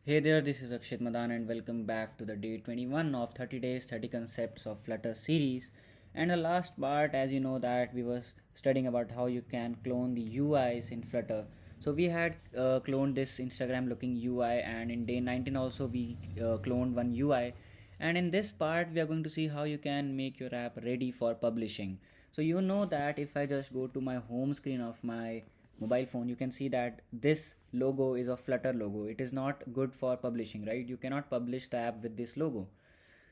Hey there, this is Akshit Madan and welcome back to the day 21 of 30 days 30 concepts of Flutter series. And the last part, as you know, that we were studying about how you can clone the UIs in Flutter. So we had cloned this Instagram looking UI, and in day 19 also we cloned one UI. And in this part we are going to see how you can make your app ready for publishing. So you know that if I just go to my home screen of my mobile phone, you can see that this logo is a Flutter logo. It is not good for publishing, right? You cannot publish the app with this logo.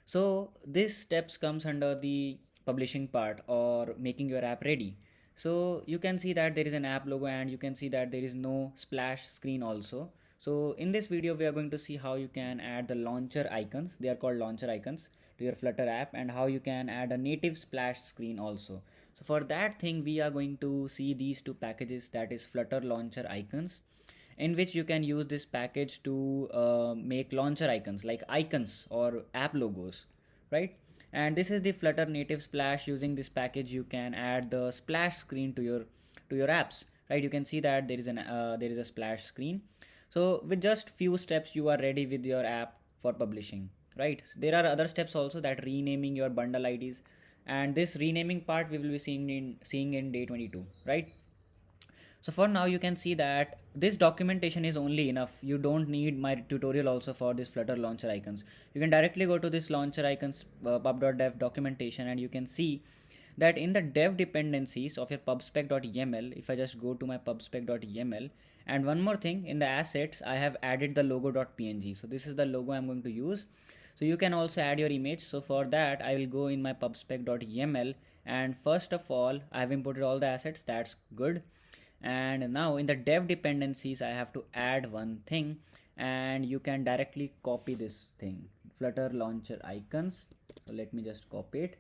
So this steps comes under the publishing part or making your app ready. So you can see that there is an app logo and you can see that there is no splash screen also. So in this video we are going to see how you can add the launcher icons, they are called launcher icons, to your Flutter app, and how you can add a native splash screen also. So for that thing we are going to see these two packages, that is Flutter launcher icons, in which you can use this package to make launcher icons like icons or app logos, right? And this is the Flutter native splash. Using this package you can add the splash screen to your apps, right? You can see that there is a splash screen. So with just few steps you are ready with your app for publishing, right? There are other steps also, that renaming your bundle IDs, and this renaming part we will be seeing in day 22, right? So for now you can see that this documentation is only enough. You don't need my tutorial also for this Flutter launcher icons. You can directly go to this launcher icons pub.dev documentation, and you can see that in the dev dependencies of your pubspec.yaml, if I just go to my pubspec.yaml, and one more thing, in the assets I have added the logo.png. So this is the logo I'm going to use. So you can also add your image. So for that I will go in my pubspec.yaml, and first of all I have imported all the assets. That's good. And now in the dev dependencies I have to add one thing, and you can directly copy this thing, Flutter launcher icons. So let me just copy it.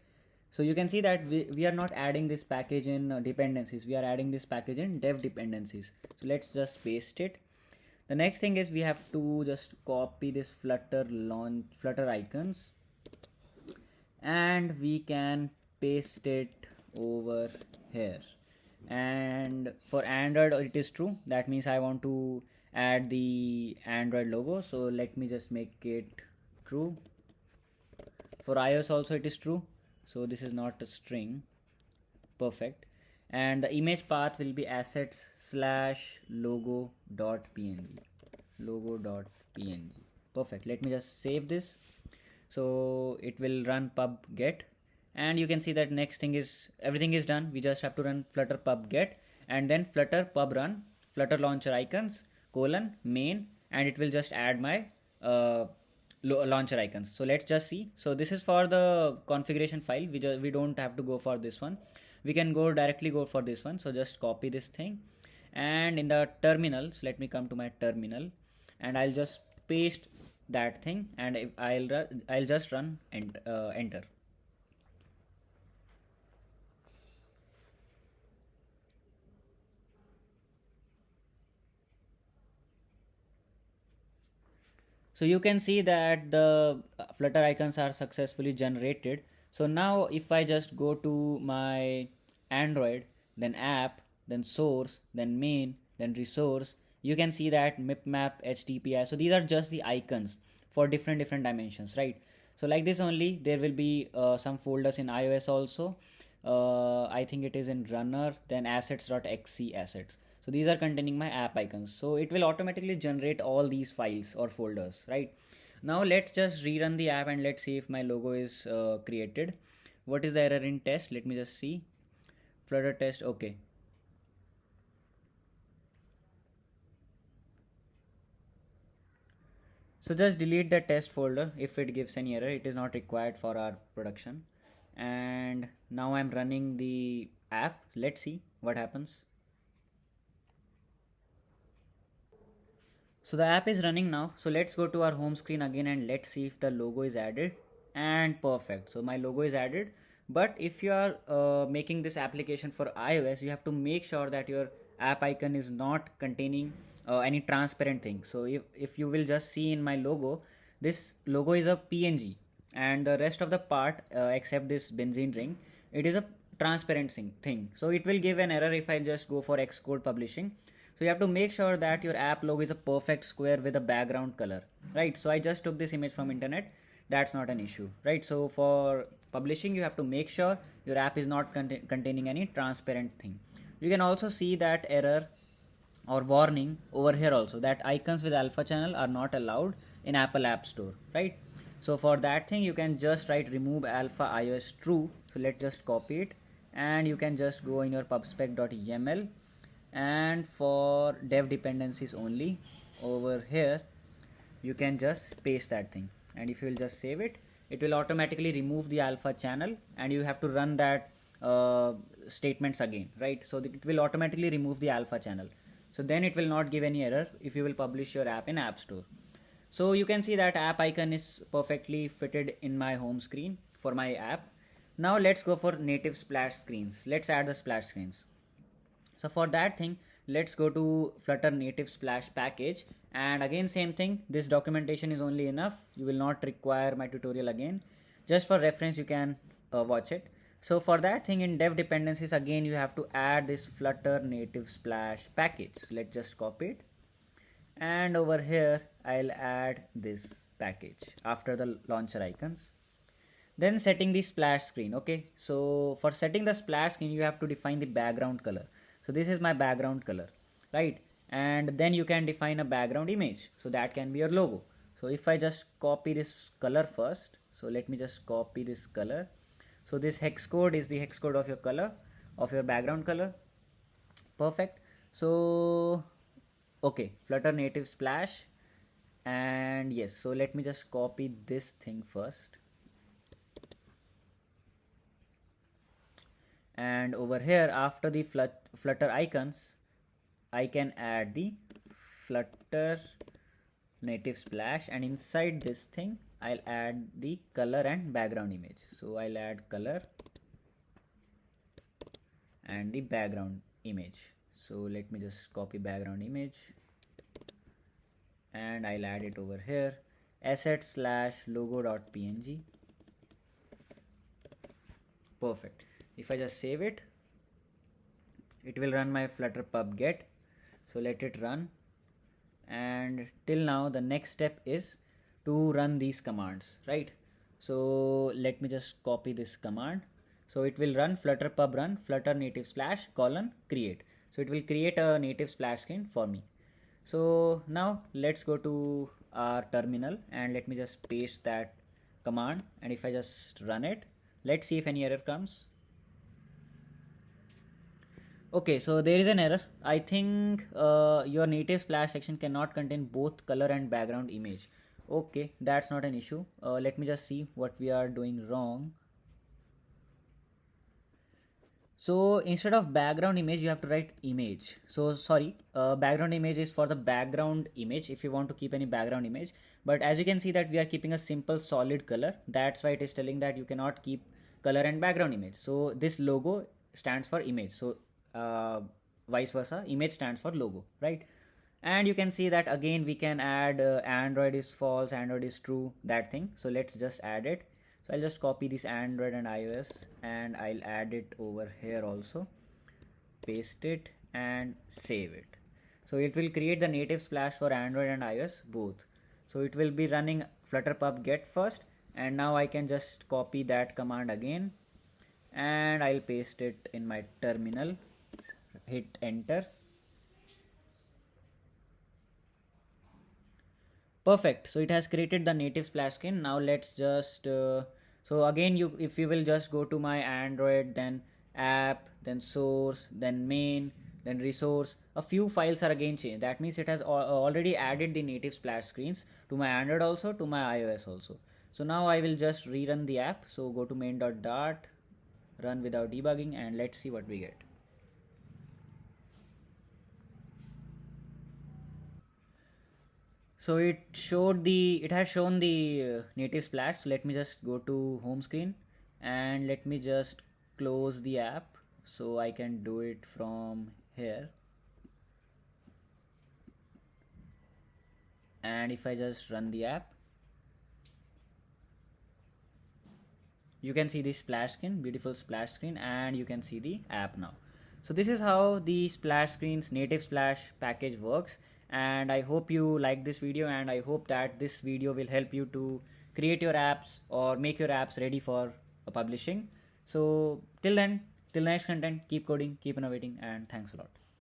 So you can see that we are not adding this package in dependencies, we are adding this package in dev dependencies. So let's just paste it. The next thing is we have to just copy this Flutter icons, and we can paste it over here. And for Android it is true, that means I want to add the Android logo, so let me just make it true. For iOS also it is true, so this is not a string. Perfect. And the image path will be assets slash logo.png. Perfect. Let me just save this. So it will run pub get, and you can see that next thing is everything is done. We just have to run flutter pub get, and then flutter pub run Flutter launcher icons main, and it will just add my launcher icons. So let's just see. So this is for the configuration file. We don't have to go for this one. We can directly go for this one. So just copy this thing, and in the terminal, so let me come to my terminal, and I'll just paste that thing, and if I'll just run and enter. So you can see that the Flutter icons are successfully generated. So now if I just go to my Android, then app, then source, then main, then resource, you can see that mipmap, HTTPI. So these are just the icons for different dimensions, right? So like this only, there will be some folders in iOS also. I think it is in runner, then assets.xc assets. So these are containing my app icons. So it will automatically generate all these files or folders, right? Now let's just rerun the app and let's see if my logo is created. What is the error in test? Let me just see. Flutter test, okay. So just delete the test folder if it gives any error. It is not required for our production. And now I'm running the app. Let's see what happens. So the app is running now. So let's go to our home screen again and let's see if the logo is added. And perfect. So my logo is added. But if you are making this application for iOS, you have to make sure that your app icon is not containing any transparent thing. So if you will just see in my logo, this logo is a PNG, and the rest of the part except this benzene ring, it is a transparent thing. So it will give an error if I just go for Xcode publishing. So you have to make sure that your app logo is a perfect square with a background color, right? So I just took this image from internet. That's not an issue, right? So for publishing, you have to make sure your app is not containing any transparent thing. You can also see that error or warning over here also, that icons with alpha channel are not allowed in Apple App Store, right? So for that thing you can just write remove alpha iOS true. So let's just copy it, and you can just go in your pubspec.yml, and for dev dependencies only over here you can just paste that thing, and if you will just save it, it will automatically remove the alpha channel, and you have to run that statements again, right? So it will automatically remove the alpha channel, so then it will not give any error if you will publish your app in App Store. So you can see that app icon is perfectly fitted in my home screen for my app. Now let's go for native splash screens. Let's add the splash screens. So for that thing, let's go to Flutter native splash package, and again same thing, this documentation is only enough. You will not require my tutorial again. Just for reference you can watch it. So for that thing, in dev dependencies again you have to add this Flutter native splash package. So let's just copy it, and over here I'll add this package after the launcher icons. Then setting the splash screen. Okay, so for setting the splash screen you have to define the background color. So this is my background color, right? And then you can define a background image, so that can be your logo. So if I just copy this color first, so let me just copy this color. So this hex code is the hex code of your color, of your background color. Perfect. So okay, Flutter native splash, and yes, so let me just copy this thing first, and over here after the Flutter icons I can add the Flutter native splash, and inside this thing I'll add the color and background image. So I'll add color and the background image. So let me just copy background image, and I'll add it over here, asset/logo.png. Perfect. If I just save it, it will run my Flutter pub get. So let it run, and till now the next step is to run these commands, right? So let me just copy this command. So it will run Flutter pub run Flutter native splash colon create. So it will create a native splash screen for me. So now let's go to our terminal, and let me just paste that command, and if I just run it, let's see if any error comes. Okay, so there is an error. I think your native splash section cannot contain both color and background image. Okay, that's not an issue. Let me just see what we are doing wrong. So instead of background image you have to write image. So sorry, background image is for the background image if you want to keep any background image, but as you can see that we are keeping a simple solid color, that's why it is telling that you cannot keep color and background image. So this logo stands for image, so vice versa, image stands for logo, right? And you can see that again we can add Android is false, Android is true, that thing. So let's just add it. So I'll just copy this Android and iOS, and I'll add it over here also, paste it and save it. So it will create the native splash for Android and iOS both. So it will be running Flutter pub get first, and now I can just copy that command again, and I'll paste it in my terminal, hit enter. Perfect. So it has created the native splash screen. Now let's just so again, if you will just go to my Android, then app, then source, then main, then resource, a few files are again changed. That means it has already added the native splash screens to my Android also, to my iOS also. So now I will just rerun the app. So go to main.dart, run without debugging, and let's see what we get. So it has shown the native splash. So let me just go to home screen, and let me just close the app so I can do it from here. And if I just run the app, you can see the splash screen, beautiful splash screen, and you can see the app now. So this is how the splash screen's native splash package works, and I hope you like this video, and I hope that this video will help you to create your apps or make your apps ready for publishing. So till then, till next content, keep coding, keep innovating, and thanks a lot.